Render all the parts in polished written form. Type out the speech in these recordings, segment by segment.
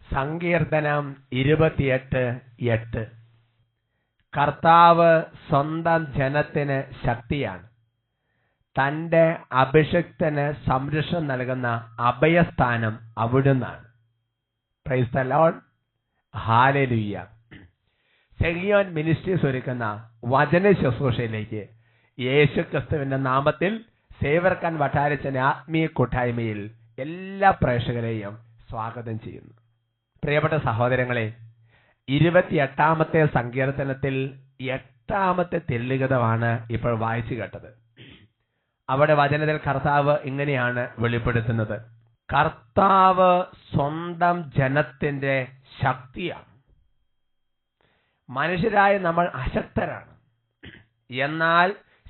സങ്കീർത്തനം 28:8. കർത്താവ് സ്വന്തം ജനത്തിന് ശക്തിയാണ്. തന്റെ അഭിഷിക്തന് സംരക്ഷണം നൽകുന്ന അഭയസ്ഥാനം അവിടുന്നാണ്. Price the lord. Hallelujah. Sehion ministries ഒരുക്കുന്ന വചന ശുശ്രൂഷയിലേക്ക് യേശുക്രിസ്തുവിന്റെ നാമത്തിൽ സേവർക്കാൻ വട്ടാരച്ചന്റെ ആത്മീയ കൂട്ടായ്മയിൽ എല്ലാ പ്രേക്ഷകരെയും സ്വാഗതം ചെയ്യുന്നു. പ്രിയപ്പെട്ട സഹോദരങ്ങളെ, 28-ാമത്തെ സങ്കീർത്തനത്തിൽ 8-ാമത്തെ തിരുലിഖിതമാണ് ഇപ്പോൾ വായിച്ചു കേട്ടത്. അവിടെ വചനത്തിൽ കർത്താവ് ഇങ്ങനെയാണ് വെളിപ്പെടുത്തുന്നത്: കർത്താവ് സ്വന്തം ജനത്തിന്റെ ശക്തിയാണ്. മനുഷ്യരായ നമ്മൾ അശക്തരാണ്, എന്നാൽ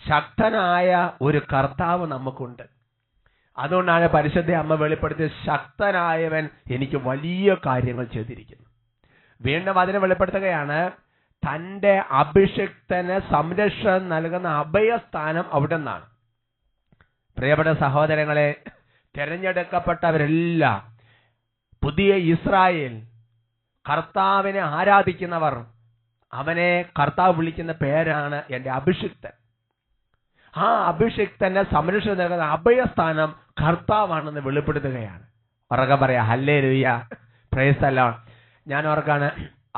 ശക്തനായ ഒരു കർത്താവ് നമുക്കുണ്ട്. അതുകൊണ്ടാണ് പരിശുദ്ധ അമ്മ വെളിപ്പെടുത്തിയ ശക്തനായവൻ എനിക്ക് വലിയ കാര്യങ്ങൾ ചെയ്തിരിക്കുന്നു. വീണ്ടും അതിനെ വെളിപ്പെടുത്തുകയാണ്, തന്റെ അഭിഷിക്തന് സംരക്ഷണം നൽകുന്ന അഭയസ്ഥാനം അവിടെ നിന്നാണ്. പ്രിയപ്പെട്ട സഹോദരങ്ങളെ, തിരഞ്ഞെടുക്കപ്പെട്ടവരെല്ലാം പുതിയ ഇസ്രായേൽ കർത്താവിനെ ആരാധിക്കുന്നവർ, അവനെ കർത്താവ് വിളിക്കുന്ന പേരാണ് എൻ്റെ അഭിഷിക്തൻ. ആ അഭിഷിക്തന്റെ സംരക്ഷണം നൽകുന്ന അഭയസ്ഥാനം കർത്താവാണെന്ന് വെളിപ്പെടുത്തുകയാണ്. ഉറക്കെ പറയാ ഹല്ലേലൂയ, പ്രൈസ് ദി ലോർഡ്. ഞാൻ ഓർക്കാണ്,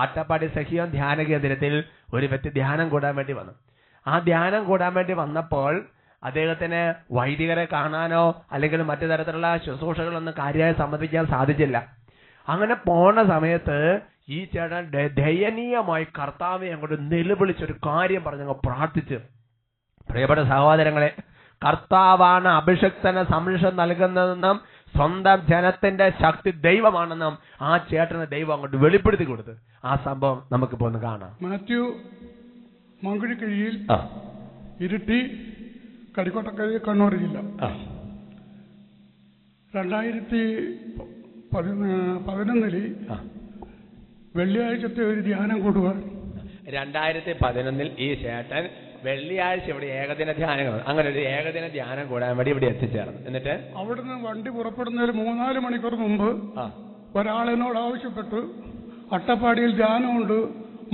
അട്ടപ്പാടി സെഹിയോൻ ധ്യാന കേന്ദ്രത്തിൽ ഒരു വ്യക്തി ധ്യാനം കൂടാൻ വേണ്ടി വന്നു. ആ ധ്യാനം കൂടാൻ വേണ്ടി വന്നപ്പോൾ അദ്ദേഹത്തിന് വൈദികരെ കാണാനോ അല്ലെങ്കിൽ മറ്റു തരത്തിലുള്ള ശുശ്രൂഷകളൊന്നും കാര്യമായി സംബന്ധിക്കാൻ സാധിച്ചില്ല. അങ്ങനെ പോണ സമയത്ത് ഈ ചേട്ടൻ ദയനീയമായി കർത്താവിനെ അങ്ങോട്ട് നിലവിളിച്ചൊരു കാര്യം പറഞ്ഞങ്ങ് പ്രാർത്ഥിച്ചു. പ്രിയപ്പെട്ട സഹോദരങ്ങളെ, കർത്താവാണ് അഭിഷിക്തന് സംരക്ഷണം നൽകുന്നതെന്നും സ്വന്തം ജനത്തിന്റെ ശക്തി ദൈവമാണെന്നും ആ ചേട്ടന് ദൈവം അങ്ങോട്ട് വെളിപ്പെടുത്തി കൊടുത്ത് ആ സംഭവം നമുക്കിപ്പോ ഒന്ന് കാണാം. മാത്യു മങ്കുഴിക്കഴിയിൽ ഇരുട്ടി കരിക്കോട്ടക്കഴി കണ്ണൂർ ജില്ല 2011 വെള്ളിയാഴ്ചത്തെ ഒരു ധ്യാനം കൂടുവാൻ 2011 ഈ ചേട്ടൻ വെള്ളിയാഴ്ച ഇവിടെ ഏകദിന ധ്യാനങ്ങൾ, അങ്ങനെ ഒരു ഏകദിന ധ്യാനം കൂടാൻ വേണ്ടി ഇവിടെ എത്തിച്ചേർന്നു. എന്നിട്ട് അവിടുന്ന് വണ്ടി പുറപ്പെടുന്നതിന് 3-4 മണിക്കൂർ മുമ്പ് ഒരാളെന്നോട് ആവശ്യപ്പെട്ടു, അട്ടപ്പാടിയിൽ ധ്യാനമുണ്ട്,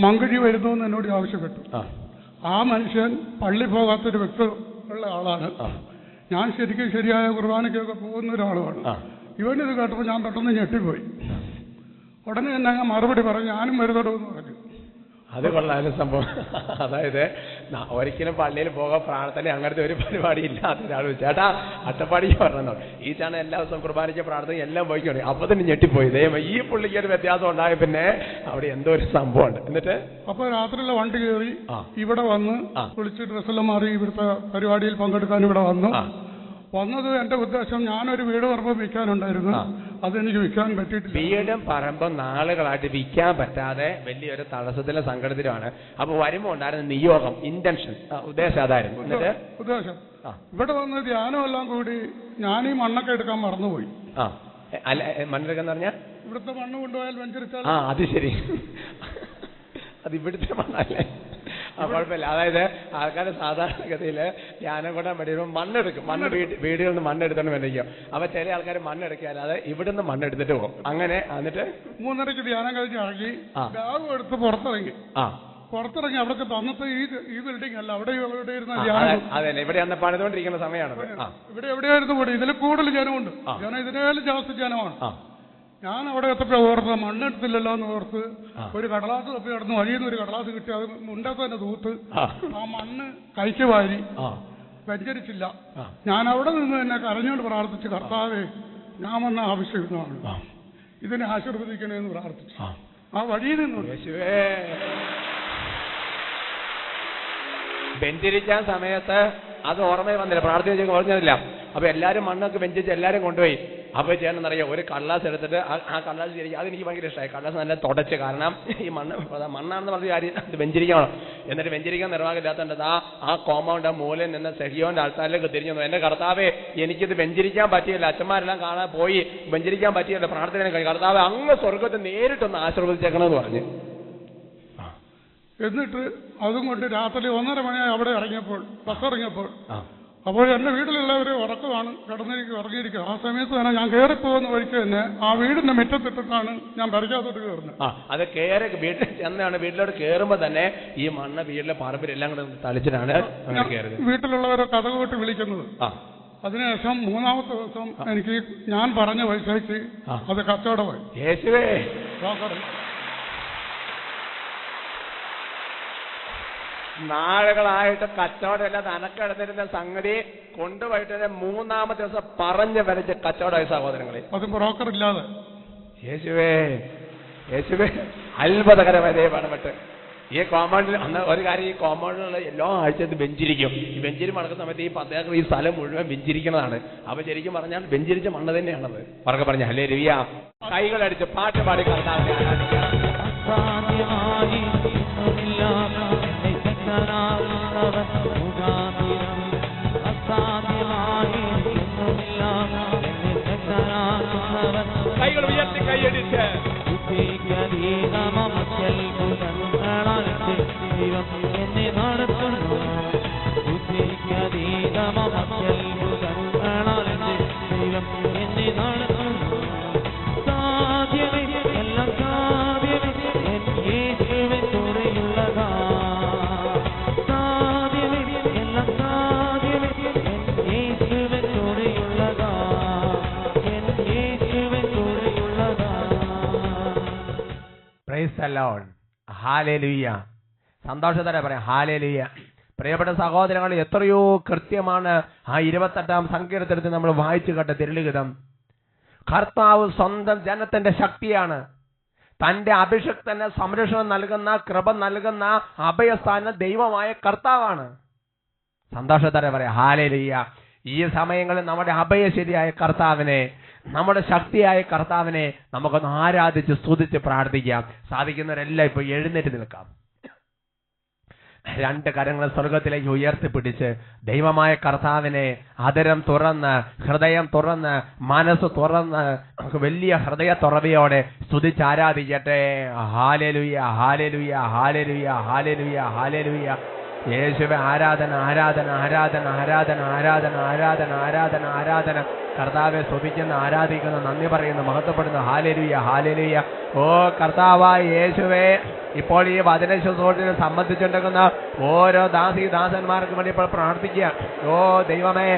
മങ്കുഴി വരുന്നു എന്ന് എന്നോട് ആവശ്യപ്പെട്ടു. ആ മനുഷ്യൻ പള്ളി പോകാത്തൊരു വ്യക്തി ഉള്ള ആളാണ്. ഞാൻ ശരിക്കും ശരിയായ കുർബാനയ്ക്കൊക്കെ പോകുന്ന ഒരാളുമാണ്. ഇവനിത് കേട്ടപ്പോൾ ഞാൻ പെട്ടെന്ന് ഞെട്ടിപ്പോയി. ഉടനെ തന്നെ ഞാൻ മറുപടി പറഞ്ഞു, ഞാനും വരുന്നുണ്ടോ എന്ന് പറഞ്ഞു. അത് കൊള്ളാനും സംഭവം. അതായത് ഒരിക്കലും പള്ളിയിൽ പോകാൻ പ്രാർത്ഥന അങ്ങനത്തെ ഒരു പരിപാടി ഇല്ലാത്ത ഒരാൾ ചേട്ടാ അട്ടപ്പാടിക്ക് പറഞ്ഞോ, ഈ ചാണ എല്ലാ ദിവസവും കുർബാനയ്ക്ക് പ്രാർത്ഥന എല്ലാം പോയിക്കോട്ടെ. അപ്പൊ തന്നെ ഞെട്ടിപ്പോയി, ദൈവം ഈ പുള്ളിക്ക് ഒരു വ്യത്യാസം ഉണ്ടായ പിന്നെ അവിടെ എന്തോ ഒരു സംഭവമുണ്ട്. എന്നിട്ട് അപ്പൊ രാത്രിയിലെ വണ്ടി കയറി ഇവിടെ വന്ന് കുളിച്ച് ഡ്രസ്സെല്ലാം മാറി ഇവിടുത്തെ പരിപാടിയിൽ പങ്കെടുക്കാൻ ഇവിടെ വന്നത് എന്റെ ഉദ്ദേശം, ഞാനൊരു വീട് പറമ്പ് വിൽക്കാനുണ്ടായിരുന്നു, അതെനിക്ക് വിൽക്കാൻ പറ്റിയിട്ടില്ല. വീടും പറമ്പും നാളുകളായിട്ട് വിൽക്കാൻ പറ്റാതെ വലിയൊരു തടസ്സത്തിലെ സങ്കടത്തിലാണ്. അപ്പൊ വരുമ്പോ ഉണ്ടായിരുന്ന നിയോഗം, ഇന്റൻഷൻ, ഉദ്ദേശം അതായിരുന്നു. ഉദ്ദേശം ഇവിടെ വന്ന് ധ്യാനമെല്ലാം കൂടി ഞാൻ ഈ മണ്ണൊക്കെ എടുക്കാൻ മറന്നുപോയി. അല്ല, മണ്ണെടുക്കാന്ന് പറഞ്ഞാൽ ഇവിടുത്തെ മണ്ണ് കൊണ്ടുപോയാൽ വെഞ്ചരിച്ചാൽ. അത് ശരി, അത് ഇവിടുത്തെ മണ്ണല്ലേ? കുഴപ്പമില്ല. അതായത് ആൾക്കാർ സാധാരണഗതിയിൽ ധ്യാനം കൊണ്ടാൻ വേണ്ടി മണ്ണെടുക്കും, വീടുകളിൽ നിന്ന് മണ്ണെടുത്തോണ്ട് വേണ്ടിക്കും. അപ്പൊ ചില ആൾക്കാർ മണ്ണെടുക്കുക, അല്ലാതെ ഇവിടുന്ന് മണ്ണെടുത്തിട്ട് പോകും. അങ്ങനെ എന്നിട്ട് 3:30 ധ്യാനം കഴിഞ്ഞ് ഇറങ്ങി ബാഗ് എടുത്ത് പുറത്തിറങ്ങി അവിടത്തെ അന്നത്തെ ഈ ബിൽഡിംഗ് അല്ല, അവിടെ ഇവിടെ ഇരുന്ന ധ്യാനം. അതെ, ഇവിടെ അന്ന് പണിതുകൊണ്ടിരിക്കുന്ന സമയമാണ്. ഇവിടെ എവിടെയായിരുന്നു കൂടി, ഇതിൽ കൂടുതൽ ജനമുണ്ട്. ജനം ഇതിനേലും ജാസ്തി ജനമാണ്. ഞാൻ അവിടെ എത്തപ്പോ ഓർത്ത് മണ്ണെടുത്തില്ലല്ലോ എന്ന് ഓർത്ത് ഒരു കടലാസ് തപ്പി കിടന്ന് വഴിയിൽ നിന്ന് ഒരു കടലാസ് കിട്ടി, അത് മുണ്ടത്ത് തന്നെ തൂത്ത് ആ മണ്ണ് കൈക്ക് വാരി വെഞ്ചരിച്ചില്ല. ഞാൻ അവിടെ നിന്ന് തന്നെ കരഞ്ഞോണ്ട് പ്രാർത്ഥിച്ചു, കർത്താവേ ഞാൻ വന്ന ആവശ്യമാണ്, ഇതിനെ ആശീർവദിക്കണേന്ന് പ്രാർത്ഥിച്ചു. ആ വഴിയിൽ നിന്നു വെഞ്ചരിക്കാൻ സമയത്ത് അത് ഓർമ്മയിൽ വന്നില്ല, പ്രാർത്ഥിച്ച ഓർമ്മയില്ല. അപ്പൊ എല്ലാരും മണ്ണൊക്കെ വെഞ്ചരിച്ച് എല്ലാരും കൊണ്ടുപോയി. അപ്പൊ ചെയ്യണമെന്നറിയാം, ഒരു കടലാസ് എടുത്തിട്ട് ആ കടലാസ് ശരിക്കും അതെനിക്ക് ഭയങ്കര ഇഷ്ടമായി. കടലാസ് നല്ല തുടച്ച്, കാരണം ഈ മണ്ണാണെന്ന് പറഞ്ഞ കാര്യം അത് വെഞ്ചരിക്കണം. എന്നിട്ട് വെഞ്ചരിക്കാൻ നിർവാഹമില്ലാത്തത് ആ കോമ്പൗണ്ട് മൂലയിൽ നിന്ന് സെഹിയോന്റെ ആൾക്കാരിലേക്ക് തിരിഞ്ഞു, എന്റെ കർത്താവേ എനിക്കിത് വെഞ്ചരിക്കാൻ പറ്റിയില്ല, അച്ഛന്മാരെല്ലാം കാണാൻ പോയി, വെഞ്ചരിക്കാൻ പറ്റിയില്ല, പ്രാർത്ഥന കർത്താവേ അങ്ങ് സ്വർഗത്തെ നേരിട്ടൊന്ന് ആശീർവദിച്ചേക്കണമെന്ന് പറഞ്ഞു. എന്നിട്ട് അതും കൊണ്ട് രാത്രി 1:30 മണിയായി അവിടെ ഇറങ്ങിയപ്പോൾ, ബസ് ഇറങ്ങിയപ്പോൾ അപ്പോൾ എൻ്റെ വീട്ടിലുള്ളവർ ഉറക്കമാണ്, ഇറങ്ങിയിരിക്കുക. ആ സമയത്ത് തന്നെ ഞാൻ കയറിപ്പോകുന്ന വഴിക്ക് തന്നെ ആ വീടിന്റെ മുറ്റത്തിട്ടിട്ടാണ് ഞാൻ പരിക്കാത്തോട്ട് കയറുന്നത്. അത് കയറി വീട്ടിൽ ചെന്നാണ്, വീട്ടിലോട്ട് കയറുമ്പോ തന്നെ ഈ മണ്ണ് വീട്ടിലെ പറമ്പിലെല്ലാം കൂടെ തളിച്ചിട്ടാണ് വീട്ടിലുള്ളവരെ കഥ കൂട്ടി വിളിക്കുന്നത്. അതിനുശേഷം മൂന്നാമത്തെ ദിവസം എനിക്ക് ഞാൻ പറഞ്ഞ പൈസയ്ക്ക് അത് കച്ചവടമായി. യേശുവേ, നാളുകളായിട്ട് കച്ചവടമില്ല നനക്കെടുത്തിരുന്ന സംഗതി കൊണ്ടുപോയിട്ട് മൂന്നാമത്തെ ദിവസം പറഞ്ഞു വരച്ച് കച്ചവടമായി സഹോദരങ്ങളെ. അത് ബ്രോക്കർ ഇല്ലാതെ. യേശുവേ, യേശുവേ, അത്ഭുതകരമായ ദൈവമാണ്. ഈ കോമ്പൗണ്ടിൽ അന്ന് ഒരു കാര്യം, ഈ കോമ്പൗണ്ടിലുള്ള എല്ലാ ആഴ്ചയും ബെഞ്ചിരിക്കും. ഈ ബെഞ്ചിരി മടക്കുന്ന സമയത്ത് ഈ 10 ഏക്കർ ഈ സ്ഥലം മുഴുവൻ ബെഞ്ചിരിക്കുന്നതാണ്. അപ്പൊ ശരിക്കും പറഞ്ഞാൽ ബെഞ്ചിരിച്ച മണ്ണ് തന്നെയാണത്. പറക്കെ പറഞ്ഞ ഹല്ലേലൂയ, കൈകളടിച്ച് പാട്ട് പാടി കർത്താവിനെ ആരാധിക്കാം. കൈകൾ ഉയർത്തി കൈയടിച്ച് ഹാലേലൂയ. സന്തോഷത്തോടെ പറയാം ഹാലേലൂയ. പ്രിയപ്പെട്ട സഹോദരങ്ങൾ, എത്രയോ കൃത്യമാണ് ആ 28-ാം സങ്കീർത്തനത്തിൽ നമ്മൾ വായിച്ചു കേട്ട തിരുലിഖിതം. കർത്താവ് സ്വന്തം ജനത്തിന്റെ ശക്തിയാണ്. തന്റെ അഭിഷിക്തന് സംരക്ഷണം നൽകുന്ന, കൃപ നൽകുന്ന അഭയസ്ഥാന ദൈവമായ കർത്താവാണ്. സന്തോഷത്തോടെ പറയാം ഹാലേലൂയ. ഈ സമയങ്ങളിൽ നമ്മുടെ അഭയശരിയായ കർത്താവിനെ, നമ്മുടെ ശക്തിയായ കർത്താവിനെ നമുക്കൊന്ന് ആരാധിച്ച് സ്തുതിച്ച് പ്രാർത്ഥിക്കാം. സാധിക്കുന്നവരെല്ലാം ഇപ്പൊ എഴുന്നേറ്റ് നിൽക്കാം. 2 കരങ്ങൾ സ്വർഗത്തിലേക്ക് ഉയർത്തിപ്പിടിച്ച് ദൈവമായ കർത്താവിനെ അതരം തുറന്ന്, ഹൃദയം തുറന്ന്, മനസ്സ് തുറന്ന് വലിയ ഹൃദയ തുറവിയോടെ സ്തുതിച്ച് ആരാധിക്കട്ടെ. Hallelujah, hallelujah, hallelujah, hallelujah, hallelujah. യേശുവേ, ആരാധന, ആരാധന, ആരാധന, ആരാധന, ആരാധന, ആരാധന, ആരാധന, ആരാധന. കർത്താവെ സ്തുതിക്കുന്ന, ആരാധിക്കുന്ന, നന്ദി പറയുന്നു, മഹത്വപ്പെടുന്നു. Hallelujah, hallelujah. ഓ കർത്താവായ യേശുവേ, ഇപ്പോൾ ഈ വചന ശുശ്രൂഷയെ സംബന്ധിച്ചുണ്ടാകുന്ന ഓരോ ദാസന്മാർക്കും വേണ്ടി ഇപ്പോൾ പ്രാർത്ഥിക്കുക. ഓ ദൈവമേ,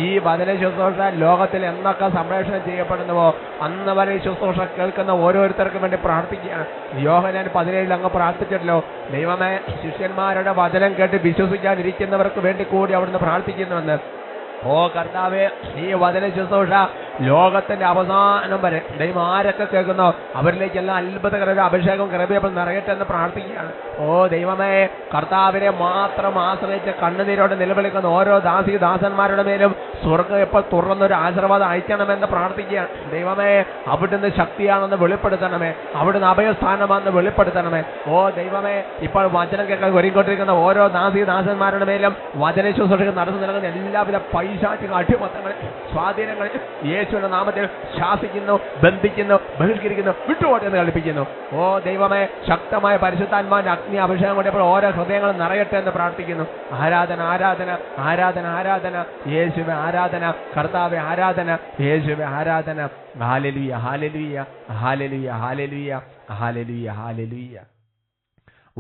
ഈ വചന ശുശ്രൂഷ ലോകത്തിൽ എന്നൊക്കെ സംപ്രേഷണം ചെയ്യപ്പെടുന്നുവോ അന്ന് വരെ ശുശ്രൂഷ കേൾക്കുന്ന ഓരോരുത്തർക്കും വേണ്ടി പ്രാർത്ഥിക്കുക. യോഹന്നാൻ 17 അങ്ങ് പ്രാർത്ഥിച്ചല്ലോ. ദൈവമേ, ശിഷ്യന്മാരുടെ വചനം കേട്ട് വിശ്വസിക്കാനിരിക്കുന്നവർക്ക് വേണ്ടി കൂടി അവിടുന്ന് പ്രാർത്ഥിക്കുന്നുവെന്ന്. ഓ കർത്താവേ, ഈ വചന ശുശ്രൂഷ ലോകത്തിന്റെ അവസാനം വരെ ദൈവം ആരൊക്കെ കേൾക്കുന്നോ അവരിലേക്കെല്ലാം അത്ഭുതകരമായ അഭിഷേകം കൃപയപ്പോൾ നിറയട്ടെ എന്ന് പ്രാർത്ഥിക്കുകയാണ്. ഓ ദൈവമേ, കർത്താവിനെ മാത്രം ആശ്രയിച്ച് കണ്ണുനീരോടെ നിലവിളിക്കുന്ന ഓരോ ദാസന്മാരുടെ മേലും സ്വർഗ്ഗം ഇപ്പോൾ തുറന്നൊരു ആശീർവാദം അയക്കണമെന്ന് പ്രാർത്ഥിക്കുകയാണ്. ദൈവമേ, അവിടുന്ന് ശക്തിയാണെന്ന് വെളിപ്പെടുത്തണമേ, അവിടുന്ന് അഭയസ്ഥാനമാണെന്ന് വെളിപ്പെടുത്തണമേ. ഓ ദൈവമേ, ഇപ്പോൾ വചനം കേൾക്കാൻ ഒരുങ്ങിക്കൊണ്ടിരിക്കുന്ന ഓരോ ദാസന്മാരുടെ മേലും വചന ശുശ്രൂഷ നടന്നു നൽകുന്ന എല്ലാവിധ പൈശാചിക അടിമത്തങ്ങൾ, സ്വാധീനങ്ങൾ യേശുവിന്റെ നാമത്തിൽ ശാസിക്കുന്നു, ബന്ധിക്കുന്നു, ബഹിഷ്കരിക്കുന്നു, വിട്ടുപോട്ടെ എന്ന് കൽപ്പിക്കുന്നു. ഓ ദൈവമേ, ശക്തമായ പരിശുദ്ധാത്മാവിന്റെ അഗ്നി അഭിഷേകം കൊണ്ടപ്പോൾ ഓരോ ഹൃദയങ്ങളും നിറയട്ടെ എന്ന് പ്രാർത്ഥിക്കുന്നു. ആരാധന, ആരാധന, ആരാധന, ആരാധന. യേശുവേ ആരാധന, കർത്താവേ ആരാധന, യേശുവേ ആരാധന. Hallelujah, hallelujah, hallelujah, hallelujah, hallelujah, hallelujah.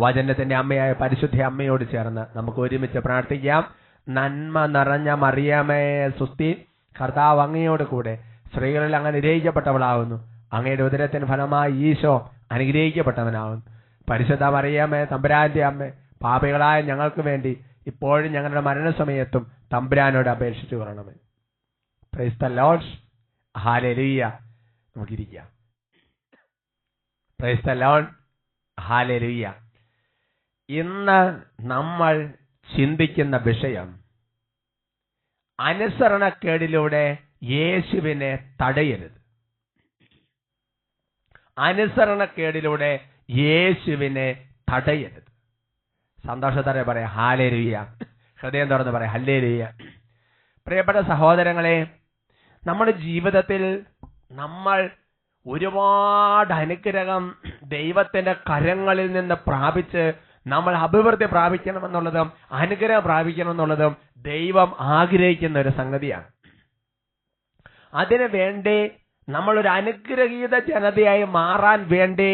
വചനത്തിന്റെ അമ്മയായ പരിശുദ്ധ അമ്മയോട് ചേർന്ന് നമുക്ക് ഒരുമിച്ച് പ്രാർത്ഥിക്കാം. നന്മ നിറഞ്ഞ മറിയമേ സുസ്തി, കർത്താവ് അങ്ങയോട് കൂടെ സ്ത്രീകളിൽ അങ്ങ് അനുഗ്രഹിക്കപ്പെട്ടവളാവുന്നു. അങ്ങയുടെ ഉദരത്തിന് ഫലമായി ഈശോ അനുഗ്രഹിക്കപ്പെട്ടവനാവുന്നു. പരിശുദ്ധ മറിയമേ, തമ്പുരാന്റെ അമ്മേ, പാപികളായ ഞങ്ങൾക്ക് വേണ്ടി ഇപ്പോഴും ഞങ്ങളുടെ മരണസമയത്തും തമ്പുരാനോട് അപേക്ഷിച്ചു കൊള്ളണമേ. Praise the lord. ഹല്ലേലൂയ. നമുക്കിരിക്കാം. Praise the lord. ഹല്ലേലൂയ. ഇന്ന് നമ്മൾ ചിന്തിക്കുന്ന വിഷയം അനുസരണക്കേടിലൂടെ യേശുവിനെ തടയരുത്. അനുസരണക്കേടിലൂടെ യേശുവിനെ തടയരുത്. സന്തോഷത്തോടെ പറയാം ഹല്ലേലൂയ. ഹൃദയം തുറന്ന് പറയാം ഹല്ലേലൂയ. പ്രിയപ്പെട്ട സഹോദരങ്ങളെ, നമ്മുടെ ജീവിതത്തിൽ നമ്മൾ ഒരുപാട് അനുഗ്രഹം ദൈവത്തിന്റെ കരങ്ങളിൽ നിന്ന് പ്രാപിച്ച് നമ്മൾ അഭിവൃദ്ധി പ്രാപിക്കണമെന്നുള്ളതും അനുഗ്രഹം പ്രാപിക്കണമെന്നുള്ളതും ദൈവം ആഗ്രഹിക്കുന്ന ഒരു സംഗതിയാണ്. അതിനു വേണ്ടി നമ്മളൊരു അനുഗ്രഹീത ജനതയായി മാറാൻ വേണ്ടി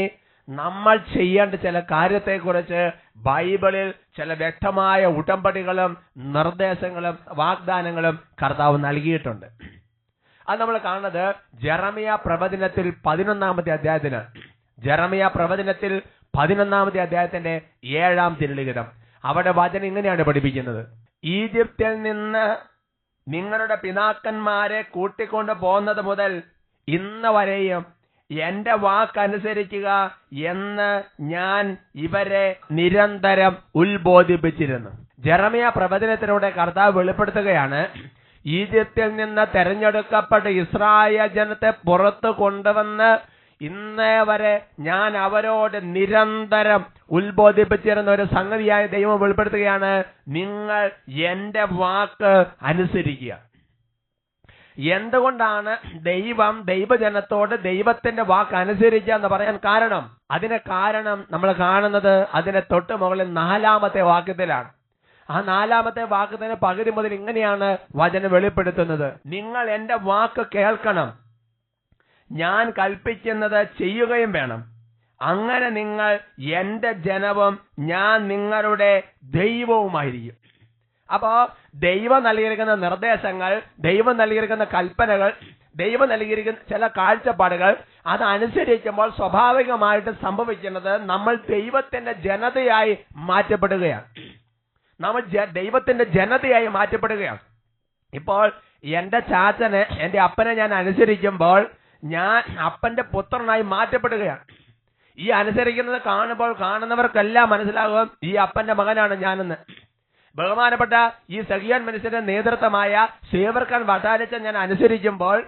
നമ്മൾ ചെയ്യേണ്ട ചില കാര്യത്തെക്കുറിച്ച് ബൈബിളിൽ ചില വ്യക്തമായ ഉടമ്പടികളും നിർദ്ദേശങ്ങളും വാഗ്ദാനങ്ങളും കർത്താവ് നൽകിയിട്ടുണ്ട്. അത് നമ്മൾ കാണുന്നത് ജെറമിയ പ്രവചനത്തിൽ 11-ാമത്തെ അധ്യായത്തിന്. ജെറമിയ പ്രവചനത്തിൽ 11-ാമത്തെ അധ്യായത്തിന്റെ 7-ാം തിരുലിഖിതം. അവിടെ വചനം ഇങ്ങനെയാണ് പഠിപ്പിക്കുന്നത്: ഈജിപ്തിൽ നിന്ന് നിങ്ങളുടെ പിതാക്കന്മാരെ കൂട്ടിക്കൊണ്ട് പോകുന്നത് മുതൽ ഇന്ന് വരെയും എന്റെ വാക്കനുസരിക്കുക എന്ന് ഞാൻ ഇവരെ നിരന്തരം ഉത്ബോധിപ്പിച്ചിരുന്നു. ജെറമിയ പ്രവചനത്തിലൂടെ കർത്താവ് വെളിപ്പെടുത്തുകയാണ്, ഈജിപ്തിൽ നിന്ന് തെരഞ്ഞെടുക്കപ്പെട്ട ഇസ്രായേൽ ജനത്തെ പുറത്തു കൊണ്ടുവന്ന് ഇന്നേ വരെ ഞാൻ അവരോട് നിരന്തരം ഉത്ബോധിപ്പിച്ചിരുന്ന ഒരു സംഗതിയായി ദൈവം വെളിപ്പെടുത്തുകയാണ്, നിങ്ങൾ എന്റെ വാക്ക് അനുസരിക്കുക. എന്തുകൊണ്ടാണ് ദൈവം ദൈവജനത്തോട് ദൈവത്തിന്റെ വാക്ക് അനുസരിക്കുക എന്ന് പറയാൻ കാരണം? അതിന് കാരണം നമ്മൾ കാണുന്നത് അതിന് തൊട്ട് മുകളിൽ 4-ാമത്തെ വാക്യത്തിലാണ്. ആ 4-ാമത്തെ വാക്യത്തിന് പകുതി മുതൽ ഇങ്ങനെയാണ് വചനം വെളിപ്പെടുത്തുന്നത്: നിങ്ങൾ എന്റെ വാക്ക് കേൾക്കണം, ഞാൻ കൽപ്പിക്കുന്നത് ചെയ്യുകയും വേണം. അങ്ങനെ നിങ്ങൾ എന്റെ ജനവും ഞാൻ നിങ്ങളുടെ ദൈവവുമായിരിക്കും. അപ്പോ ദൈവം നൽകിയിരിക്കുന്ന നിർദ്ദേശങ്ങൾ, ദൈവം നൽകിയിരിക്കുന്ന കൽപ്പനകൾ, ദൈവം നൽകിയിരിക്കുന്ന ചില കാഴ്ചപ്പാടുകൾ അതനുസരിക്കുമ്പോൾ സ്വാഭാവികമായിട്ട് സംഭവിക്കുന്നത് നമ്മൾ ദൈവത്തിന്റെ ജനതയായി മാറ്റപ്പെടുകയാണ്. നമ്മൾ ദൈവത്തിന്റെ ജനതയായി മാറ്റപ്പെടുകയാണ്. ഇപ്പോൾ എന്റെ ചാച്ചനെ, എന്റെ അപ്പനെ ഞാൻ അനുസരിക്കുമ്പോൾ ഞാൻ അപ്പന്റെ പുത്രനായി മാറ്റപ്പെടുകയാണ്. ഈ അനുസരിക്കുന്നത് കാണുമ്പോൾ കാണുന്നവർക്കെല്ലാം മനസ്സിലാകും ഈ അപ്പന്റെ മകനാണ് ഞാനെന്ന്. ബഹുമാനപ്പെട്ട ഈ സഹിയോൻ മനുഷ്യന്റെ നേതൃത്വമായ സേവർക്കാൻ വട്ടാലിച്ച ഞാൻ അനുസരിക്കുമ്പോൾ,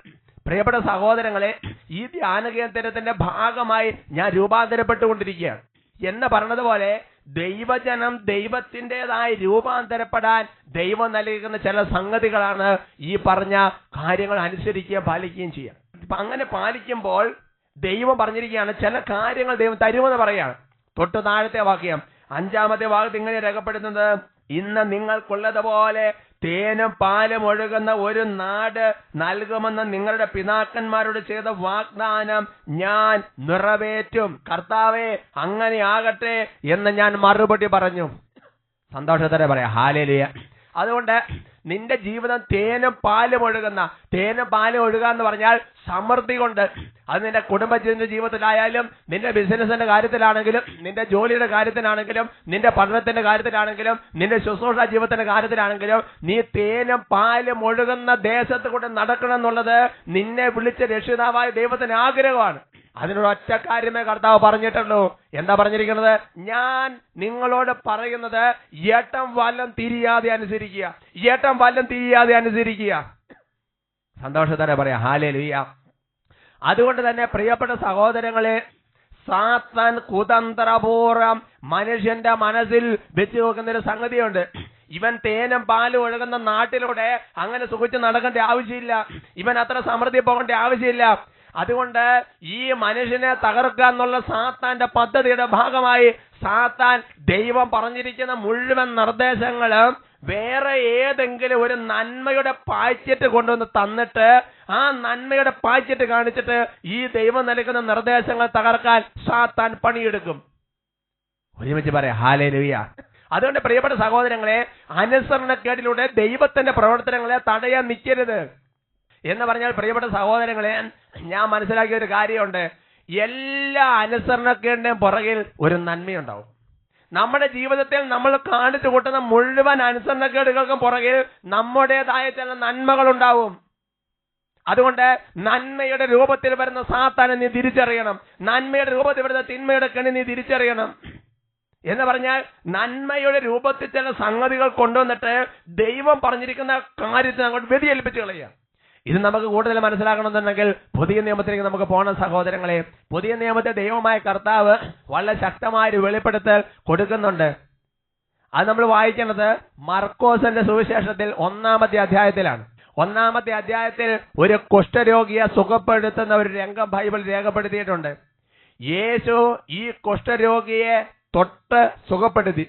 പ്രിയപ്പെട്ട സഹോദരങ്ങളെ, ഈ ധ്യാന കേന്ദ്രത്തിന്റെ ഭാഗമായി ഞാൻ രൂപാന്തരപ്പെട്ടുകൊണ്ടിരിക്കുകയാണ്. എന്ന് പറഞ്ഞതുപോലെ ദൈവജനം ദൈവത്തിൻ്റെതായി രൂപാന്തരപ്പെടാൻ ദൈവം നൽകിയിരിക്കുന്ന ചില സംഗതികളാണ് ഈ പറഞ്ഞ കാര്യങ്ങൾ അനുസരിക്കുകയും പാലിക്കുകയും ചെയ്യുക. ഇപ്പൊ അങ്ങനെ പാലിക്കുമ്പോൾ ദൈവം പറഞ്ഞിരിക്കുകയാണ് ചില കാര്യങ്ങൾ ദൈവം തരുമെന്ന് പറയാണ്. തൊട്ട് താഴത്തെ വാക്യം 5-ാമത്തെ വാക്യത്തിൽ ഇങ്ങനെ രേഖപ്പെടുത്തുന്നത്: ഇന്ന് നിങ്ങൾക്കുള്ളതുപോലെ തേനും പാലും ഒഴുകുന്ന ഒരു നാട് നൽകുമെന്ന് നിങ്ങളുടെ പിതാക്കന്മാരോട് ചെയ്ത വാഗ്ദാനം ഞാൻ നിറവേറ്റും. കർത്താവേ, അങ്ങനെ ആകട്ടെ എന്ന് ഞാൻ മറുപടി പറഞ്ഞു. സന്തോഷത്തോടെ പറയാം ഹല്ലേലൂയ. അതുകൊണ്ട് നിന്റെ ജീവിതം തേനും പാലും ഒഴുകുന്ന, തേനും പാലും ഒഴുകുക എന്ന് പറഞ്ഞാൽ സമൃദ്ധി കൊണ്ട്. അത് നിന്റെ കുടുംബത്തിന്റെ ജീവിതത്തിലായാലും, നിന്റെ ബിസിനസിന്റെ കാര്യത്തിലാണെങ്കിലും, നിന്റെ ജോലിയുടെ കാര്യത്തിലാണെങ്കിലും, നിന്റെ പഠനത്തിന്റെ കാര്യത്തിലാണെങ്കിലും, നിന്റെ ശുശ്രൂഷ ജീവിതത്തിന്റെ കാര്യത്തിലാണെങ്കിലും, നീ തേനും പാലും ഒഴുകുന്ന ദേശത്ത് കൂടെ നടക്കണം എന്നുള്ളത് നിന്നെ വിളിച്ച രക്ഷിതാവായ ദൈവത്തിന് ആഗ്രഹമാണ്. അതിനൊരു ഒറ്റ കാര്യമേ കർത്താവ് പറഞ്ഞിട്ടുള്ളൂ. എന്താ പറഞ്ഞിരിക്കുന്നത്? ഞാൻ നിങ്ങളോട് പറയുന്നത് ഏട്ടം വല്ലം തിരിയാതെ അനുസരിക്കുക, ഏട്ടം വല്ലം തിരിയാതെ അനുസരിക്കുക. സന്തോഷത്തോടെ പറയാം ഹല്ലേലൂയ. അതുകൊണ്ട് തന്നെ പ്രിയപ്പെട്ട സഹോദരങ്ങളെ, സാത്താൻ കുതന്ത്രപൂർവം മനുഷ്യന്റെ മനസ്സിൽ വെച്ച് നോക്കുന്ന ഒരു സംഗതിയുണ്ട്. ഇവൻ തേനും പാലും ഒഴുകുന്ന നാട്ടിലൂടെ അങ്ങനെ സുഖിച്ച് നടക്കേണ്ട ആവശ്യമില്ല, ഇവൻ അത്ര സമൃദ്ധി പോകേണ്ട ആവശ്യമില്ല. അതുകൊണ്ട് ഈ മനുഷ്യനെ തകർക്കുക എന്നുള്ള സാത്താന്റെ പദ്ധതിയുടെ ഭാഗമായി സാത്താൻ ദൈവം പറഞ്ഞിരിക്കുന്ന മുഴുവൻ നിർദ്ദേശങ്ങളും വേറെ ഏതെങ്കിലും ഒരു നന്മയുടെ പായ്ക്കറ്റ് കൊണ്ടുവന്ന് തന്നിട്ട് ആ നന്മയുടെ പായ്ക്കറ്റ് കാണിച്ചിട്ട് ഈ ദൈവം നൽകുന്ന നിർദ്ദേശങ്ങൾ തകർക്കാൻ സാത്താൻ പണിയെടുക്കും. ഒരുമിച്ച് പറയാം ഹല്ലേലൂയ. അതുകൊണ്ട് പ്രിയപ്പെട്ട സഹോദരങ്ങളെ, അനുസരണക്കേടിലൂടെ ദൈവത്തിന്റെ പ്രവർത്തനങ്ങളെ തടയാൻ നിൽക്കരുത്. എന്ന് പറഞ്ഞാൽ പ്രിയപ്പെട്ട സഹോദരങ്ങളെ, ഞാൻ മനസ്സിലാക്കിയ ഒരു കാര്യമുണ്ട്. എല്ലാ അനുസരണക്കേടിന്റെയും പുറകിൽ ഒരു നന്മയുണ്ടാവും. നമ്മുടെ ജീവിതത്തിൽ നമ്മൾ കാണിച്ചു കൂട്ടുന്ന മുഴുവൻ അനുസരണക്കേടുകൾക്കും പുറകിൽ നമ്മുടേതായ ചില നന്മകൾ ഉണ്ടാവും. അതുകൊണ്ട് നന്മയുടെ രൂപത്തിൽ വരുന്ന സാത്താനെ നീ തിരിച്ചറിയണം, നന്മയുടെ രൂപത്തിൽ വരുന്ന തിന്മയുടെ കെണി നീ തിരിച്ചറിയണം. എന്ന് പറഞ്ഞാൽ നന്മയുടെ രൂപത്തിൽ ചില സംഗതികൾ കൊണ്ടുവന്നിട്ട് ദൈവം പറഞ്ഞിരിക്കുന്ന കാര്യത്തിന് അങ്ങോട്ട് വ്യതിചലിപ്പിച്ച് കളയുക. ഇത് നമുക്ക് കൂടുതൽ മനസ്സിലാക്കണമെന്നുണ്ടെങ്കിൽ പുതിയ നിയമത്തിലേക്ക് നമുക്ക് പോകണം സഹോദരങ്ങളെ. പുതിയ നിയമത്തെ ദൈവമായ കർത്താവ് വളരെ ശക്തമായൊരു വെളിപ്പെടുത്തൽ കൊടുക്കുന്നുണ്ട്. അത് നമ്മൾ വായിക്കുന്നത് മർക്കോസിന്റെ സുവിശേഷത്തിൽ 1-ാമത്തെ അധ്യായത്തിലാണ്. 1-ാമത്തെ അധ്യായത്തിൽ ഒരു കുഷ്ഠരോഗിയെ സുഖപ്പെടുത്തുന്ന ഒരു രംഗം ബൈബിൾ രേഖപ്പെടുത്തിയിട്ടുണ്ട്. യേശു ഈ കുഷ്ഠരോഗിയെ തൊട്ട് സുഖപ്പെടുത്തി.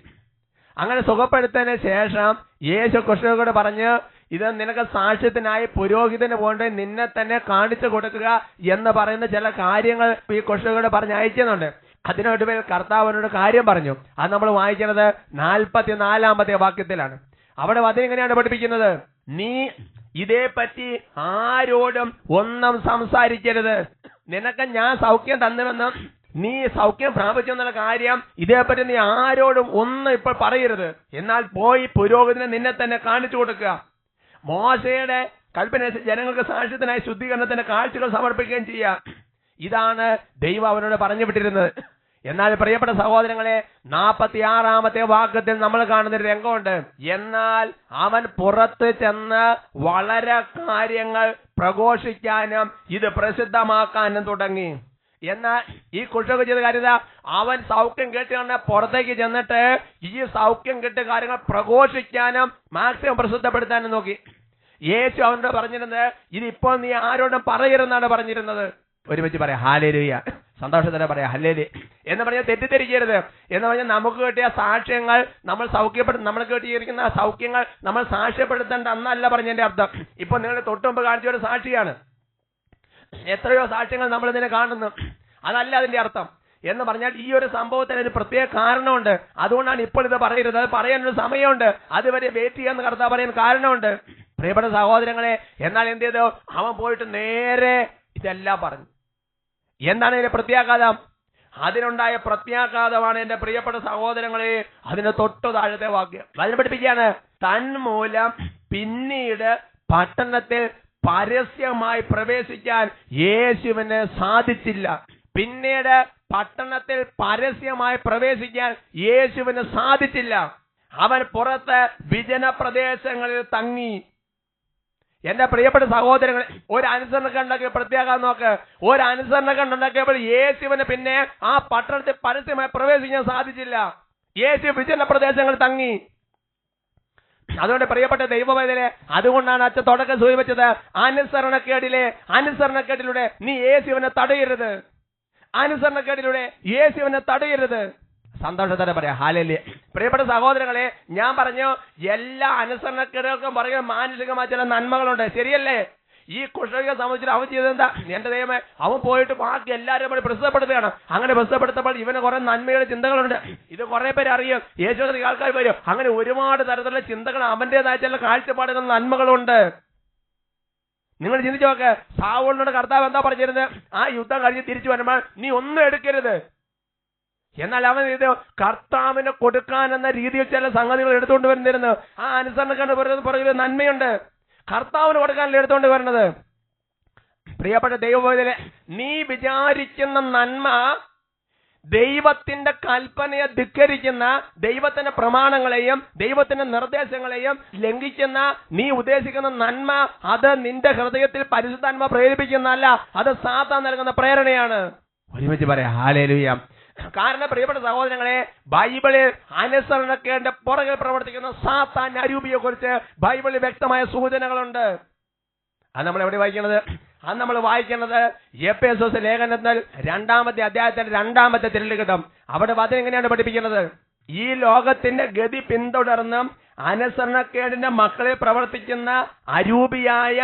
അങ്ങനെ സുഖപ്പെടുത്തതിന് ശേഷം യേശു കുഷ്ഠരോഗിയോട് പറഞ്ഞ്, ഇത് നിനക്ക് സാക്ഷ്യത്തിനായി പുരോഹിതന് പോകേണ്ട നിന്നെ തന്നെ കാണിച്ചു കൊടുക്കുക എന്ന് പറയുന്ന ചില കാര്യങ്ങൾ ഈ കുഷ്ഠരോഗിയോട് പറഞ്ഞ് അയക്കുന്നുണ്ട്. അതിനൊടുവിൽ കർത്താവിനോട് കാര്യം പറഞ്ഞു. അത് നമ്മൾ വായിക്കുന്നത് 44-ാമത്തെ വാക്യത്തിലാണ്. അവിടെ അതിനെങ്ങനെയാണ് പഠിപ്പിക്കുന്നത്? നീ ഇതേപ്പറ്റി ആരോടും ഒന്നും സംസാരിക്കരുത്. നിനക്ക് ഞാൻ സൗഖ്യം തന്നുവെന്നും നീ സൗഖ്യം പ്രാപിച്ചു എന്നുള്ള കാര്യം ഇതേപ്പറ്റി നീ ആരോടും ഒന്നും ഇപ്പോൾ പറയരുത്. എന്നാൽ പോയി പുരോഹിതനെ നിന്നെ തന്നെ കാണിച്ചു കൊടുക്കുക. മോശയുടെ കൽപ്പന ജനങ്ങൾക്ക് സാക്ഷ്യത്തിനായി ശുദ്ധീകരണത്തിന്റെ കാഴ്ചകൾ സമർപ്പിക്കുകയും ചെയ്യുക. ഇതാണ് ദൈവം അവനോട് പറഞ്ഞു വിട്ടിരുന്നത്. എന്നാൽ പ്രിയപ്പെട്ട സഹോദരങ്ങളെ, 46-ാമത്തെ വാക്യത്തിൽ നമ്മൾ കാണുന്ന ഒരു രംഗമുണ്ട്. എന്നാൽ അവൻ പുറത്ത് ചെന്ന് വളരെ കാര്യങ്ങൾ പ്രഘോഷിക്കാനും ഇത് പ്രസിദ്ധമാക്കാനും തുടങ്ങി. എന്നാൽ ഈ കുഷ്ഠരോഗി ചെയ്ത കാര്യത, അവൻ സൗഖ്യം കേട്ട് പുറത്തേക്ക് ചെന്നിട്ട് ഈ സൗഖ്യം കേട്ട് കാര്യങ്ങൾ പ്രഘോഷിക്കാനും മാക്സിമം പ്രസിദ്ധപ്പെടുത്താനും നോക്കി. യേശു അവനോട് പറഞ്ഞിരുന്നത്, ഇതിപ്പോൾ നീ ആരോടും പറയരുതെന്നാണ് പറഞ്ഞിരുന്നത്. ഒരുമിച്ച് പറയാം ഹല്ലേലൂയ. സന്തോഷത്തോടെ പറയാം ഹല്ലേലൂയ എന്ന് പറഞ്ഞാൽ തെറ്റിദ്ധരിക്കരുത്. എന്ന് പറഞ്ഞാൽ നമുക്ക് കിട്ടിയ സാക്ഷ്യങ്ങൾ നമ്മൾ നമ്മൾ കിട്ടിയിരിക്കുന്ന സൗഖ്യങ്ങൾ നമ്മൾ സാക്ഷ്യപ്പെടുത്തേണ്ട എന്നല്ല പറഞ്ഞതിന്റെ അർത്ഥം. ഇപ്പൊ നിങ്ങളുടെ തൊട്ടുമുമ്പ് കാണിച്ച ഒരു സാക്ഷിയാണ്. എത്രയോ സാക്ഷ്യങ്ങൾ നമ്മൾ ഇതിനെ കാണുന്നു, അതല്ല അതിന്റെ അർത്ഥം. എന്ന് പറഞ്ഞാൽ ഈ ഒരു സംഭവത്തിന് ഒരു പ്രത്യേക കാരണമുണ്ട്. അതുകൊണ്ടാണ് ഇപ്പോൾ ഇത് പറയരുത്. അത് പറയാനൊരു സമയമുണ്ട്. അതുവരെ വെയിറ്റ് ചെയ്യാന്ന് കർത്താവ് പറയാൻ കാരണമുണ്ട്. പ്രിയപ്പെട്ട സഹോദരങ്ങളെ, എന്നാൽ എന്ത് ചെയ്തു? അവൻ പോയിട്ട് നേരെ ഇതെല്ലാം പറഞ്ഞു. എന്താണ് ഇതിന്റെ പ്രത്യാഘാതം? അതിനുണ്ടായ പ്രത്യാഘാതമാണ് എന്റെ പ്രിയപ്പെട്ട സഹോദരങ്ങളെ അതിന് തൊട്ടു താഴത്തെ വാക്യം. അതിനെ പഠിപ്പിക്കുകയാണ്, തന്മൂലം പിന്നീട് പട്ടണത്തിൽ പരസ്യമായി പ്രവേശിക്കാൻ യേശുവിന് സാധിച്ചില്ല. പിന്നീട് പട്ടണത്തിൽ പരസ്യമായി പ്രവേശിക്കാൻ യേശുവിന് സാധിച്ചില്ല. അവൻ പുറത്ത് വിജന പ്രദേശങ്ങളിൽ തങ്ങി. എന്റെ പ്രിയപ്പെട്ട സഹോദരങ്ങൾ, ഒരു അനുസരണക്കുണ്ടാക്കിയ പ്രത്യേകം നോക്ക്. ഒരു അനുസരണക്കുണ്ടാക്കിയപ്പോൾ യേശുവിന് പിന്നെ ആ പട്ടണത്തിൽ പരസ്യമായി പ്രവേശിക്കാൻ സാധിച്ചില്ല. യേശു വിജന പ്രദേശങ്ങളിൽ തങ്ങി. അതുകൊണ്ട് പ്രിയപ്പെട്ട ദൈവവേദനെ, അതുകൊണ്ടാണ് അച്ഛൻ തുടക്കം സൂചിപ്പിച്ചത്, അനുസരണക്കേടിലൂടെ നീ യേശുവിനെ തടയരുത്. അനുസരണക്കേടിലൂടെ യേശുവിനെ തടയരുത്. സന്തോഷത്തോടെ പറയാം ഹല്ലേലൂയ. പ്രിയപ്പെട്ട സഹോദരങ്ങളെ, ഞാൻ പറഞ്ഞു എല്ലാ അനുസരണക്കേടുകൾക്കും പറയുക മാനുഷികമായ ചില നന്മകളുണ്ട്, ശരിയല്ലേ? ഈ കുഷ്ഠരോഗിയെ സംബന്ധിച്ചിട്ട് അവൻ ചെയ്തെന്താ? എന്റെ ദൈവമേ, അവൻ പോയിട്ട് ബാക്കി എല്ലാവരും കൂടി പ്രസിദ്ധപ്പെടുത്തുകയാണ്. അങ്ങനെ പ്രസിദ്ധപ്പെടുത്തപ്പോൾ ഇവന് കുറെ നന്മയുടെ ചിന്തകളുണ്ട്. ഇത് കുറെ പേര് അറിയും, യേശുവിന്റെ ആൾക്കാർ വരും. അങ്ങനെ ഒരുപാട് തരത്തിലുള്ള ചിന്തകൾ, അവന്റേതായ ചില കാഴ്ചപ്പാടുകൾ, നന്മകളുണ്ട്. നിങ്ങൾ ചിന്തിച്ചു നോക്ക്, സാവൂളിനോട് കർത്താവ് എന്താ പറഞ്ഞിരുന്നത്? ആ യുദ്ധം കഴിഞ്ഞ് തിരിച്ചു വരുമ്പോൾ നീ ഒന്നും എടുക്കരുത്. എന്നാൽ അവൻ ഇത് കർത്താവിന് കൊടുക്കാനെന്ന രീതിയിൽ ചില സംഗതികൾ എടുത്തുകൊണ്ട് വരുന്നിരുന്നു. ആ അനുസരണക്കാരുടെ പുറകിൽ നന്മയുണ്ട്. കർത്താവിന് കൊടുക്കാനല്ല എടുത്തുകൊണ്ട് വരുന്നത്. പ്രിയപ്പെട്ട ദൈവവേദനെ, നീ വിചാരിക്കുന്ന നന്മ ദൈവത്തിന്റെ കൽപ്പനയെ ധിക്കരിക്കുന്ന, ദൈവത്തിന്റെ പ്രമാണങ്ങളെയും ദൈവത്തിന്റെ നിർദ്ദേശങ്ങളെയും ലംഘിക്കുന്ന നീ ഉദ്ദേശിക്കുന്ന നന്മ, അത് നിന്റെ ഹൃദയത്തിൽ പരിശുദ്ധാത്മ പ്രേരിപ്പിക്കുന്നതല്ല, അത് സാത്താൻ നൽകുന്ന പ്രേരണയാണ്. ഒരുമിച്ച് പറയാം ഹല്ലേലൂയ. കാരണം പ്രിയപ്പെട്ട സഹോദരങ്ങളെ, ബൈബിളിൽ അനുസരണക്കേടിന്റെ പുറകിൽ പ്രവർത്തിക്കുന്ന സാത്താൻ അരൂപിയെ കുറിച്ച് ബൈബിളിൽ വ്യക്തമായ സൂചനകളുണ്ട്. അത് നമ്മൾ എവിടെ വായിക്കുന്നത്? അത് നമ്മൾ വായിക്കുന്നത് എഫേസോസ് ലേഖനത്തിൽ 2-ാമത്തെ അധ്യായത്തിന്റെ 2-ാമത്തെ തിരുലിഖിതം. അവിടെ വചനം എങ്ങനെയാണ് പഠിപ്പിക്കുന്നത്? ഈ ലോകത്തിന്റെ ഗതി പിന്തുടർന്നും അനുസരണക്കേടിന്റെ മക്കളെ പ്രവർത്തിക്കുന്ന അരൂപിയായ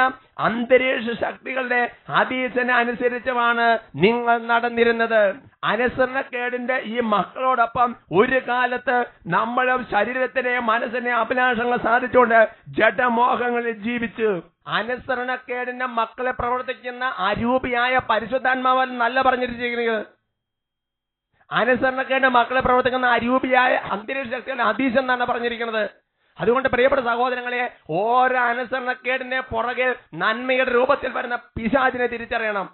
അന്തരീക്ഷ ശക്തികളുടെ അധീശനെ അനുസരിച്ചുമാണ് നിങ്ങൾ നടന്നിരുന്നത്. അനുസരണക്കേടിന്റെ ഈ മക്കളോടൊപ്പം ഒരു കാലത്ത് നമ്മളും ശരീരത്തിനെ മനസ്സിനെ അഭിലാഷങ്ങൾ സാധിച്ചുകൊണ്ട് ജഡമോഹങ്ങളിൽ ജീവിച്ചു. അനുസരണക്കേടിന്റെ മക്കളെ പ്രവർത്തിക്കുന്ന അരൂപിയായ പരിശുദ്ധാത്മാവൻ നല്ല പറഞ്ഞിരിക്കുന്നത്. അനുസരണക്കേടിന്റെ മക്കളെ പ്രവർത്തിക്കുന്ന അരൂപിയായ അന്തരീക്ഷ ശക്തികളുടെ അധീശം എന്നാണ് പറഞ്ഞിരിക്കുന്നത്. അതുകൊണ്ട് പ്രിയപ്പെട്ട സഹോദരങ്ങളെ, ഓരോ അനുസരണക്കേടിന്റെ പുറകെ നന്മയുടെ രൂപത്തിൽ വരുന്ന പിശാചിനെ തിരിച്ചറിയണം.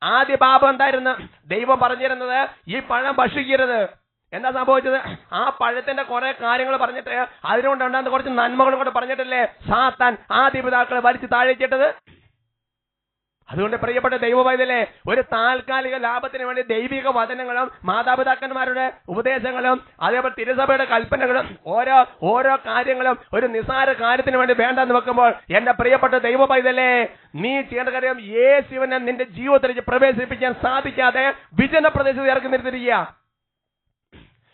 ആദ്യ പാപം എന്തായിരുന്നു? ദൈവം പറഞ്ഞിരുന്നത് ഈ പഴം ഭക്ഷിക്കരുത്. എന്താ സംഭവിച്ചത്? ആ പഴത്തിന്റെ കുറെ കാര്യങ്ങൾ പറഞ്ഞിട്ട് അതിനുകൊണ്ടുണ്ടാകുന്ന കുറച്ച് നന്മകളും കൂടെ പറഞ്ഞിട്ടല്ലേ സാത്താൻ ആദ്യ പിതാക്കളെ വലിച്ചു താഴേക്കിട്ടത്. അതുകൊണ്ട് പ്രിയപ്പെട്ട ദൈവവൈദ്യലെ, ഒരു താൽക്കാലിക ലാഭത്തിന് വേണ്ടി ദൈവിക വചനങ്ങളും മാതാപിതാക്കന്മാരുടെ ഉപദേശങ്ങളും അതേപോലെ തിരുസഭയുടെ കൽപ്പനകളും ഓരോ കാര്യങ്ങളും ഒരു നിസ്സാര കാര്യത്തിന് വേണ്ടി വേണ്ടെന്ന് വെക്കുമ്പോൾ എന്റെ പ്രിയപ്പെട്ട ദൈവവൈദ്യലെ, നീ ചെയ്യേണ്ട കാര്യം യേശുവിനെ നിന്റെ ജീവിതത്തിലേക്ക് പ്രവേശിപ്പിക്കാൻ സാധിക്കാതെ വിജന പ്രദേശത്ത് ഇറക്കി നിർത്തിയിരിക്കുക.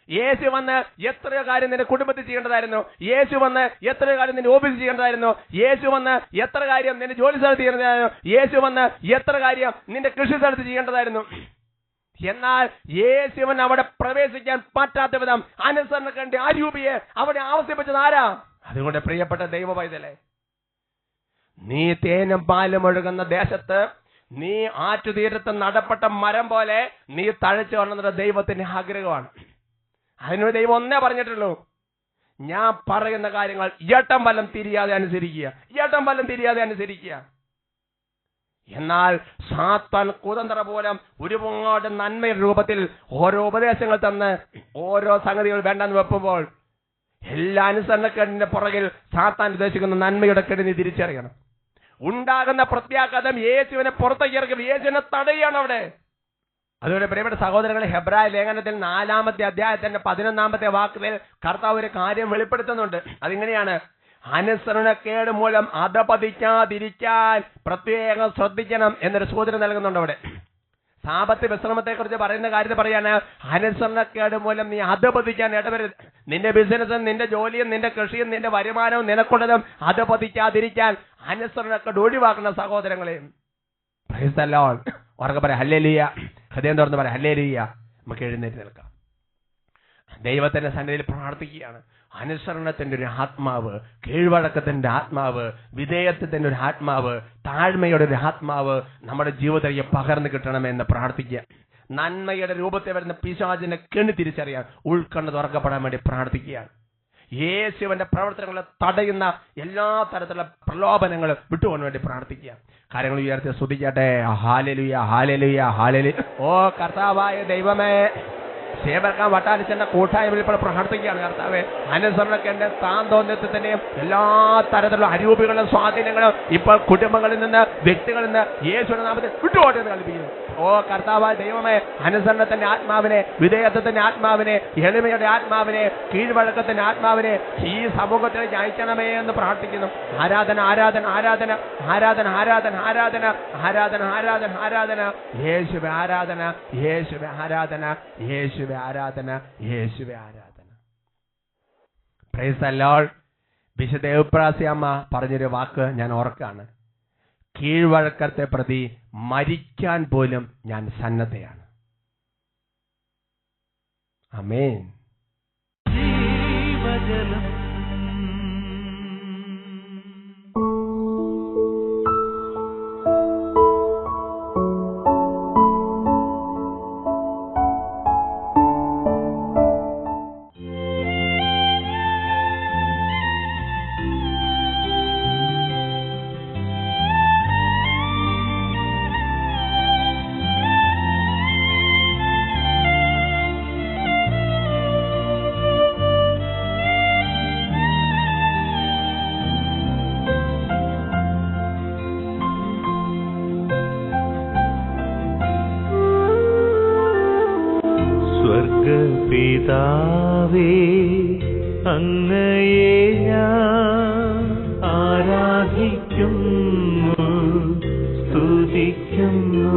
യേശു വന്ന് എത്രയോ കാര്യം നിന്റെ കുടുംബത്തിൽ ചെയ്യേണ്ടതായിരുന്നു. യേശു വന്ന് എത്രയോ കാര്യം നിന്റെ ഓഫീസിൽ ചെയ്യേണ്ടതായിരുന്നു. യേശു വന്ന് എത്ര കാര്യം നിന്റെ ജോലി സ്ഥലത്ത് ചെയ്യേണ്ടതായിരുന്നു. യേശു വന്ന് എത്ര കാര്യം നിന്റെ കൃഷി സ്ഥലത്ത് ചെയ്യേണ്ടതായിരുന്നു. എന്നാൽ യേശുവൻ അവിടെ പ്രവേശിക്കാൻ പറ്റാത്ത വിധം അനുസരണക്കേണ്ട അരൂപിയെ അവിടെ ആവശ്യപ്പെട്ടത് ആരാ? അതുകൊണ്ട് പ്രിയപ്പെട്ട ദൈവ പൈതലേ, നീ തേനും പാലും ഒഴുകുന്ന ദേശത്ത്, നീ ആറ്റുതീരത്ത് നടപ്പെട്ട മരം പോലെ നീ തഴച്ചു വന്നത് ദൈവത്തിന്റെ ആഗ്രഹമാണ്. അതിനോട് ദൈവം ഒന്നേ പറഞ്ഞിട്ടുള്ളൂ, ഞാൻ പറയുന്ന കാര്യങ്ങൾ ഇടം വലം തിരിയാതെ അനുസരിക്കുക, ഇടം വലം തിരിയാതെ അനുസരിക്കുക. എന്നാൽ സാത്താൻ കുതന്ത്രം പോലെ ഒരുപാട് നന്മയുടെ രൂപത്തിൽ ഓരോ ഉപദേശങ്ങൾ തന്ന് ഓരോ സംഗതികൾ വേണ്ടെന്ന് വെക്കുമ്പോൾ എല്ലാ അനുസരണക്കേടിന്റെ പുറകിൽ സാത്താൻ ഉദ്ദേശിക്കുന്ന നന്മയുടെ കേട് നീ തിരിച്ചറിയണം. ഉണ്ടാകുന്ന പ്രത്യാഘാതം യേശുവിനെ പുറത്തേക്ക് ഇറക്കും, യേശുവിനെ തടയാണ് അവിടെ. അതുകൊണ്ട് പ്രിയപ്പെട്ട സഹോദരങ്ങളെ, ഹെബ്രായ ലേഖനത്തിൽ 4-ാമത്തെ അധ്യായത്തിന്റെ 11-ാമത്തെ വാക്കിൽ കർത്താവ് ഒരു കാര്യം വെളിപ്പെടുത്തുന്നുണ്ട്. അതിങ്ങനെയാണ്: അനുസരണക്കേട് മൂലം അധപതിക്കാതിരിക്കാൻ പ്രത്യേകം ശ്രദ്ധിക്കണം എന്നൊരു സൂചന നൽകുന്നുണ്ട് അവിടെ. സാപത്ത് വിശ്രമത്തെ കുറിച്ച് പറയുന്ന കാര്യത്തിൽ പറയാണ്, അനുസരണക്കേട് മൂലം നീ അധപതിക്കാൻ ഇടവരരുത്. നിന്റെ ബിസിനസ്സും നിന്റെ ജോലിയും നിന്റെ കൃഷിയും നിന്റെ വരുമാനവും നിനക്കുള്ളതും അധപതിക്കാതിരിക്കാൻ അനുസരണക്കേട് ഒഴിവാക്കുന്ന സഹോദരങ്ങളെ. Price the Lord. ഉറക്കെ പറയാം ഹല്ലേലൂയ. ഹൃദയം തുറന്ന് പറയാം ഹല്ലേലൂയ. നമുക്ക് എഴുന്നേറ്റ് നിൽക്കാം. ദൈവത്തിന്റെ സന്നിധിയിൽ പ്രാർത്ഥിക്കുകയാണ്. അനുസരണത്തിന്റെ ഒരു ആത്മാവ്, കീഴ്വഴക്കത്തിന്റെ ആത്മാവ്, വിധേയത്വത്തിന്റെ ഒരു ആത്മാവ്, താഴ്മയുടെ ഒരു ആത്മാവ് നമ്മുടെ ജീവിതത്തിലേക്ക് പകർന്നു കിട്ടണമെന്ന് പ്രാർത്ഥിക്കുക. നന്മയുടെ രൂപത്തിൽ വരുന്ന പിശാചിനെ കെണി തിരിച്ചറിയാൻ ഉൾക്കണ്ണ് തുറക്കപ്പെടാൻ വേണ്ടി പ്രാർത്ഥിക്കുകയാണ്. യേശുവിന്റെ പ്രവർത്തനങ്ങളെ തടയുന്ന എല്ലാ തരത്തിലുള്ള പ്രലോഭനങ്ങളും വിട്ടുകൊണ്ട് വേണ്ടി പ്രാർത്ഥിക്കുക. കാര്യങ്ങൾ ഉയർത്തി സ്തുതിക്കട്ടെ. Hallelujah, hallelujah, hallelujah. ഓ കർത്താവായ ദൈവമേ, സേവകൻ വട്ടാലിച്ചന്റെ കൂട്ടായ്മയിൽ ഇപ്പോൾ പ്രാർത്ഥിക്കുകയാണ്. കർത്താവേ, അനുസരണക്കേണ്ട താന്തോന്യത്തിന്റെയും എല്ലാ തരത്തിലുള്ള അരൂപികളും സ്വാധീനങ്ങളും ഇപ്പോൾ കുടുംബങ്ങളിൽ നിന്ന്, വ്യക്തികളിൽ നിന്ന് യേശുവിന്റെ നാമത്തിൽ വിട്ടുപോട്ടെന്ന് കൽപ്പിക്കുന്നു. ഓ കർത്താവായ ദൈവമേ, അനുസരണത്തിന്റെ ആത്മാവിനെ, വിധേയത്വത്തിന്റെ ആത്മാവിനെ, എളിമയുടെ ആത്മാവിനെ, കീഴ്വഴക്കത്തിന്റെ ആത്മാവിനെ ഈ സമൂഹത്തിലേക്ക് അയക്കണമേ എന്ന് പ്രാർത്ഥിക്കുന്നു. ആരാധന, ആരാധന, ആരാധന, ആരാധന, ആരാധന, ആരാധന, ആരാധന, ആരാധന, ആരാധന, യേശുവേ ആരാധന, യേശുവേ ആരാധന, യേശുവേ ആരാധന, യേശുവേ ആരാധന. Price the Lord. വിശുദ്ധ എബ്രാസ്യമ്മ പറഞ്ഞൊരു വാക്ക് ഞാൻ ഓർക്കാണ്: കീഴ്വഴക്കത്തെ പ്രതി മരിക്കാൻ പോലും ഞാൻ സന്നദ്ധയാണ്. ആമേൻ. പിതാവേ, അങ്ങയെ ഞാൻ ആരാധിക്കുന്നു, സ്തുതിക്കുന്നു.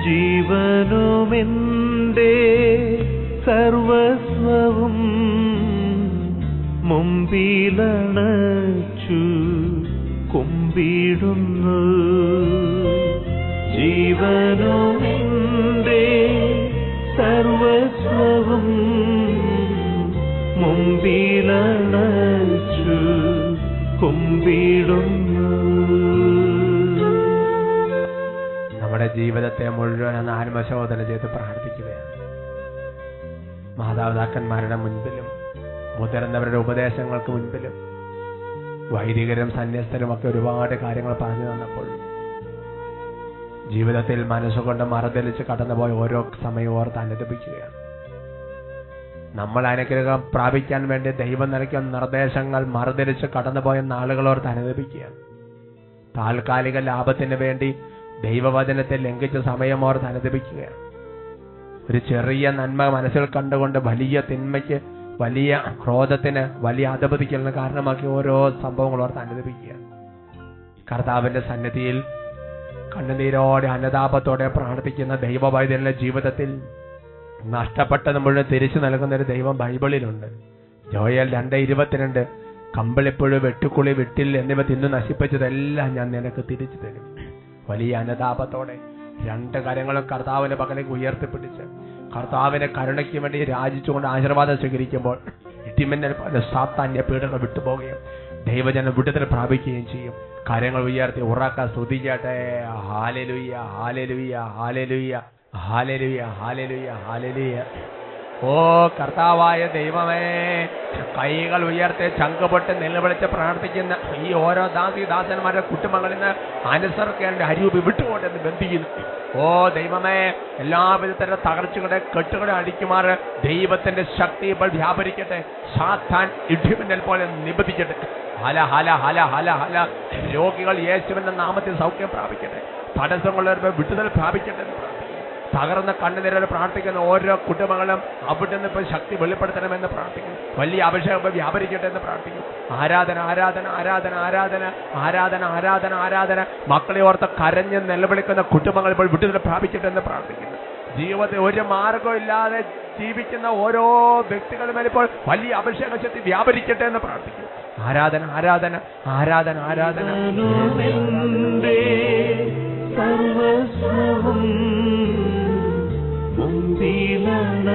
ജീവനുമെന്റെ സർവസ്വവും മുമ്പിലണച്ചു കുമ്പിടുന്നു. ജീവനുമെന്റെ സർവസ്വവും മുമ്പിലണച്ചു കുമ്പിടുന്നു. നമ്മുടെ ജീവിതത്തെ മുഴുവൻ ആത്മശോധന ചെയ്ത് പ്രാർത്ഥിക്കുകയാണ്. മാതാപിതാക്കന്മാരുടെ മുൻപിലും മുതിർന്നവരുടെ ഉപദേശങ്ങൾക്ക് മുൻപിലും വൈദികരും സന്യസ്തരും ഒക്കെ ഒരുപാട് കാര്യങ്ങൾ പറഞ്ഞു തന്നപ്പോൾ ജീവിതത്തിൽ മനസ്സുകൊണ്ട് മറുതലിച്ച് കടന്നുപോയ ഓരോ സമയം ഓർത്ത് അനുദപിക്കുകയാണ്. നമ്മൾ അനുഗ്രഹം പ്രാപിക്കാൻ വേണ്ടി ദൈവം നൽകിയ നിർദ്ദേശങ്ങൾ മറുതലിച്ച് കടന്നുപോയ നാളുകളോർത്ത് അനുദപിക്കുകയാണ്. താൽക്കാലിക ലാഭത്തിന് വേണ്ടി ദൈവവചനത്തെ ലംഘിച്ച സമയമോർത്ത് അനുദപിക്കുകയാണ്. ഒരു ചെറിയ നന്മ മനസ്സിൽ കണ്ടുകൊണ്ട് വലിയ തിന്മയ്ക്ക്, വലിയ ക്രോധത്തിന്, വലിയ അധപതിക്കലിന് കാരണമാക്കി ഓരോ സംഭവങ്ങളോർത്ത് അനുദപിക്കുകയാണ്. കർത്താവിന്റെ സന്നിധിയിൽ കണ്ണുനീരോടെ അനുതാപത്തോടെ പ്രാർത്ഥിക്കുന്ന ദൈവവൈദ്യന്റെ ജീവിതത്തിൽ നഷ്ടപ്പെട്ടത് മുഴുവൻ തിരിച്ചു നൽകുന്ന ഒരു ദൈവം ബൈബിളിലുണ്ട്. ജോയൽ 2:22 കമ്പിളിപ്പുഴു, വെട്ടുക്കുളി, വിട്ടിൽ എന്നിവ തിന്നു നശിപ്പിച്ചതെല്ലാം ഞാൻ നിനക്ക് തിരിച്ചു തരും. വലിയ അനുതാപത്തോടെ 2 കരങ്ങളും കർത്താവിന്റെ പക്കലേക്ക് ഉയർത്തിപ്പിടിച്ച് കർത്താവിന്റെ കരുണയ്ക്ക് വേണ്ടി രാജിച്ചുകൊണ്ട് ആശീർവാദം സ്വീകരിക്കുമ്പോൾ ഇടിമിന്നൽ പോലെ സാത്താന്യ പീഡനം വിട്ടുപോകുകയും ദൈവജനം വിടുതൽ പ്രാപിക്കുകയും ചെയ്യും. കരങ്ങൾ ഉയർത്തി ഉറക്ക സ്തുതിക്കട്ടെ. Hallelujah, hallelujah, hallelujah, hallelujah, hallelujah, hallelujah. ഓ കർത്താവായ ദൈവമേ, കൈകൾ ഉയർത്തി ചങ്കുപൊട്ട് നിലവിളിച്ച് പ്രാർത്ഥിക്കുന്ന ഈ ഓരോ ദാസന്മാരുടെ കുടുംബങ്ങളിൽ നിന്ന് അനുസരിക്കേണ്ട അരൂപി വിട്ടുകൊണ്ടെന്ന് ബന്ധിക്കുന്നു. ഓ ദൈവമേ, എല്ലാവിധത്തിലുള്ള തകർച്ചകളെ കെട്ടുകളെ അടിക്കുമാറ് ദൈവത്തിന്റെ ശക്തി ഇപ്പോൾ വ്യാപരിക്കട്ടെ. സാത്താൻ ഇടിമിന്നൽ പോലെ നിബന്ധിക്കട്ടെ. ഹല ഹല ഹല ഹല ഹല. രോഗികൾ യേശുവിന്റെ നാമത്തിൽ സൗഖ്യം പ്രാപിക്കട്ടെ. തടസ്സങ്ങളുള്ളവർ വിടുതൽ പ്രാപിക്കട്ടെ എന്ന് പ്രാർത്ഥിക്കുന്നു. തകർന്ന കണ്ണുനീരോട് പ്രാർത്ഥിക്കുന്ന ഓരോ കുടുംബങ്ങളും അവിടുന്ന് ഇപ്പോൾ ശക്തി വെളിപ്പെടുത്തണമെന്ന് പ്രാർത്ഥിക്കുന്നു. വലിയ അഭിഷേകം വ്യാപരിക്കട്ടെ എന്ന് പ്രാർത്ഥിക്കുന്നു. ആരാധന ആരാധന ആരാധന ആരാധന ആരാധന ആരാധന ആരാധന. മക്കളെ ഓർത്ത് കരഞ്ഞ് നിലവിളിക്കുന്ന കുടുംബങ്ങൾ ഇപ്പോൾ വിടുതൽ പ്രാപിക്കട്ടെ എന്ന് പ്രാർത്ഥിക്കുന്നു. ജീവിതത്തിൽ ഒരു മാർഗവും ഇല്ലാതെ ജീവിക്കുന്ന ഓരോ വ്യക്തികളുമേൽ ഇപ്പോൾ വലിയ അഭിഷേക ശക്തി വ്യാപരിക്കട്ടെ എന്ന് പ്രാർത്ഥിക്കുന്നു. ആരാധന ആരാധന ആരാധന ആരാധന. സർവസ്വവും മുമ്പിലണ